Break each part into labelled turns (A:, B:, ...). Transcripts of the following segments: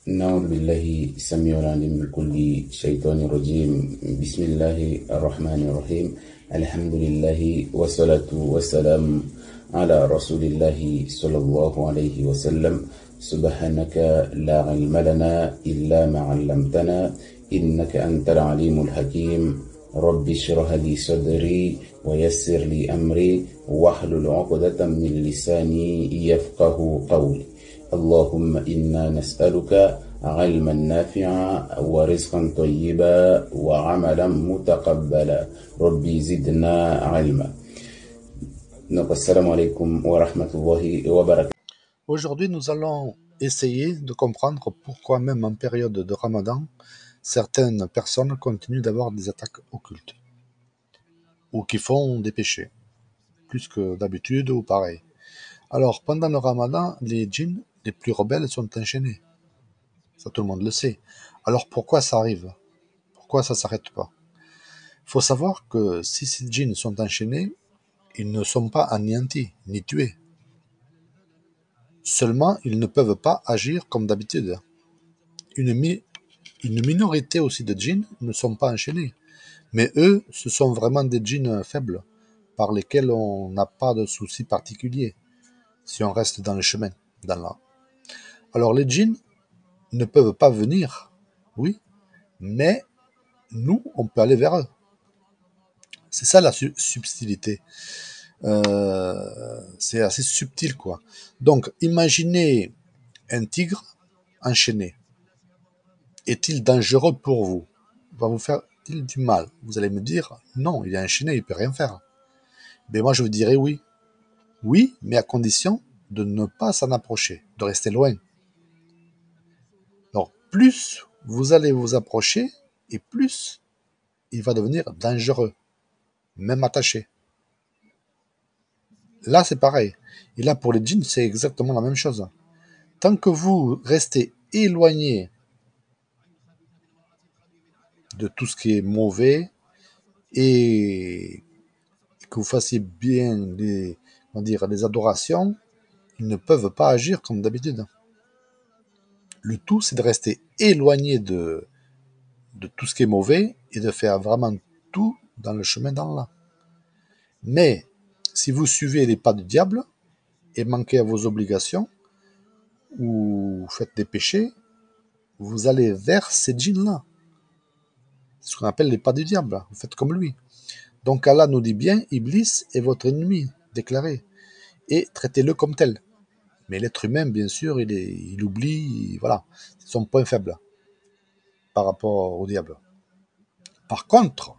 A: نعوذ بالله السميع العليم من كل شيطان رجيم. بسم الله الرحمن الرحيم. الحمد لله والصلاة والسلام على رسول الله صلى الله عليه وسلم. سبحانك لا علم لنا إلا ما علمتنا إنك أنت العليم الحكيم. رب اشرح لي صدري ويسر لي أمري واحلل عقدة من لساني يفقه قولي. اللهم إنا نسألك علما نافعا ورزقا طيبا وعملا متقبلا. ربي زدنا علما. السلام عليكم ورحمة الله وبركاته.
B: Aujourd'hui, nous allons essayer de comprendre pourquoi même en période de Ramadan, certaines personnes continuent d'avoir des attaques occultes ou qui font des péchés, plus que d'habitude ou pareil. Alors, pendant le Ramadan, les djinns les plus rebelles sont enchaînés. Ça, tout le monde le sait. Alors, pourquoi ça arrive? Pourquoi ça s'arrête pas? Il faut savoir que si ces djinns sont enchaînés, ils ne sont pas anéantis, ni tués. Seulement, ils ne peuvent pas agir comme d'habitude. Une minorité aussi de djinns ne sont pas enchaînés. Mais eux, ce sont vraiment des djinns faibles, par lesquels on n'a pas de soucis particuliers, si on reste dans le chemin, dans là. Alors les djinns ne peuvent pas venir, oui, mais nous, on peut aller vers eux. C'est ça la subtilité. C'est assez subtil, quoi. Donc, imaginez un tigre enchaîné. Est-il dangereux pour vous? Va vous faire-t-il du mal? Vous allez me dire, non, il est enchaîné, il ne peut rien faire. Mais moi, je vous dirais oui. Oui, mais à condition de ne pas s'en approcher, de rester loin. Donc, plus vous allez vous approcher, et plus il va devenir dangereux, même attaché. Là, c'est pareil. Et là, pour les djinns, c'est exactement la même chose. Tant que vous restez éloigné de tout ce qui est mauvais et que vous fassiez bien les adorations, ils ne peuvent pas agir comme d'habitude. Le tout, c'est de rester éloigné de tout ce qui est mauvais et de faire vraiment tout dans le chemin d'Allah. Mais si vous suivez les pas du diable et manquez à vos obligations ou faites des péchés, vous allez vers ces djinns-là. C'est ce qu'on appelle les pas du diable. Vous faites comme lui. Donc Allah nous dit bien, Iblis est votre ennemi déclaré et traitez-le comme tel. Mais l'être humain, bien sûr, il oublie, voilà, c'est son point faible par rapport au diable. Par contre,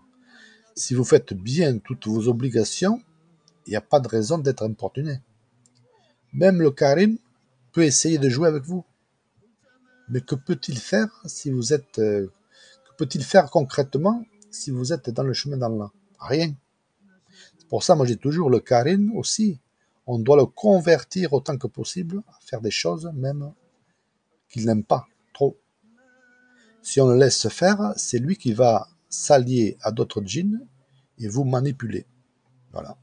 B: si vous faites bien toutes vos obligations, il n'y a pas de raison d'être importuné. Même le Karim peut essayer de jouer avec vous. Mais que peut-il faire si vous êtes... que peut-il faire concrètement si vous êtes dans le chemin d'Allah? Rien. C'est pour ça, moi, j'ai toujours le Karim aussi. On doit le convertir autant que possible à faire des choses même qu'il n'aime pas trop. Si on le laisse faire, c'est lui qui va s'allier à d'autres djinns et vous manipuler. Voilà.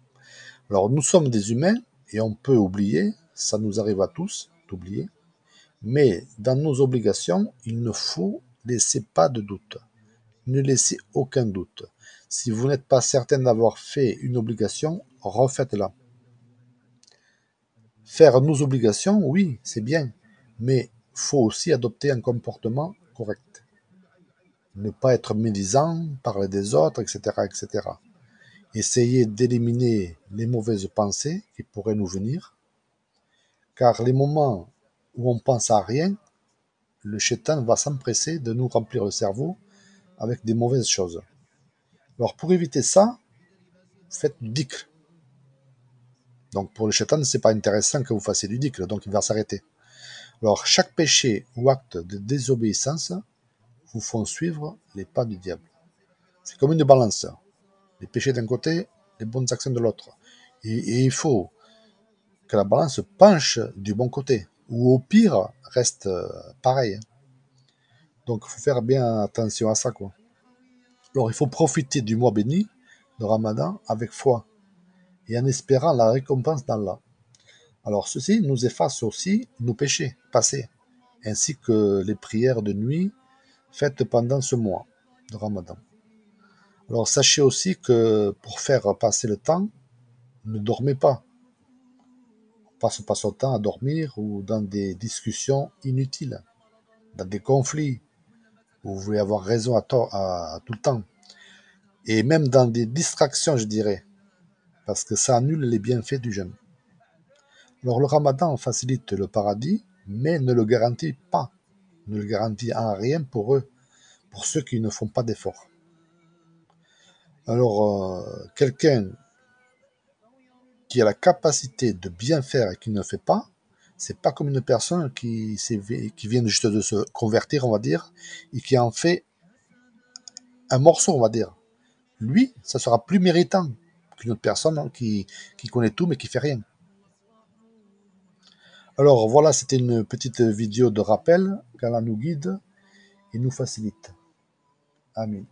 B: Alors nous sommes des humains et on peut oublier, ça nous arrive à tous d'oublier, mais dans nos obligations, il ne faut laisser pas de doute. Ne laissez aucun doute. Si vous n'êtes pas certain d'avoir fait une obligation, refaites-la. Faire nos obligations, oui, c'est bien, mais faut aussi adopter un comportement correct. Ne pas être médisant, parler des autres, etc., etc. Essayez d'éliminer les mauvaises pensées qui pourraient nous venir, car les moments où on pense à rien, le shaitan va s'empresser de nous remplir le cerveau avec des mauvaises choses. Alors pour éviter ça, faites du dhikr. Donc pour le shaitan, c'est pas intéressant que vous fassiez du dhikr, donc il va s'arrêter. Alors chaque péché ou acte de désobéissance vous font suivre les pas du diable. C'est comme une balance. Les péchés d'un côté, les bonnes actions de l'autre. Et il faut que la balance penche du bon côté, ou au pire, reste pareil. Donc il faut faire bien attention à ça, quoi. Alors il faut profiter du mois béni de Ramadan avec foi et en espérant la récompense d'Allah. Alors ceci nous efface aussi nos péchés passés. ainsi que les prières de nuit faites pendant ce mois de Ramadan. Alors sachez aussi que pour faire passer le temps, ne dormez pas. On passe pas son temps à dormir ou dans des discussions inutiles, dans des conflits où vous voulez avoir raison à tout le temps. Et même dans des distractions, je dirais, parce que ça annule les bienfaits du jeûne. Alors le Ramadan facilite le paradis, mais ne le garantit pas, ne le garantit en rien pour eux, pour ceux qui ne font pas d'efforts. Alors quelqu'un qui a la capacité de bien faire et qui ne fait pas, c'est pas comme une personne qui vient juste de se convertir, on va dire, et qui en fait un morceau, on va dire. Lui, ça sera plus méritant qu'une autre personne qui connaît tout mais qui fait rien. Alors voilà, c'était une petite vidéo de rappel qu'Allah nous guide et nous facilite. Amen.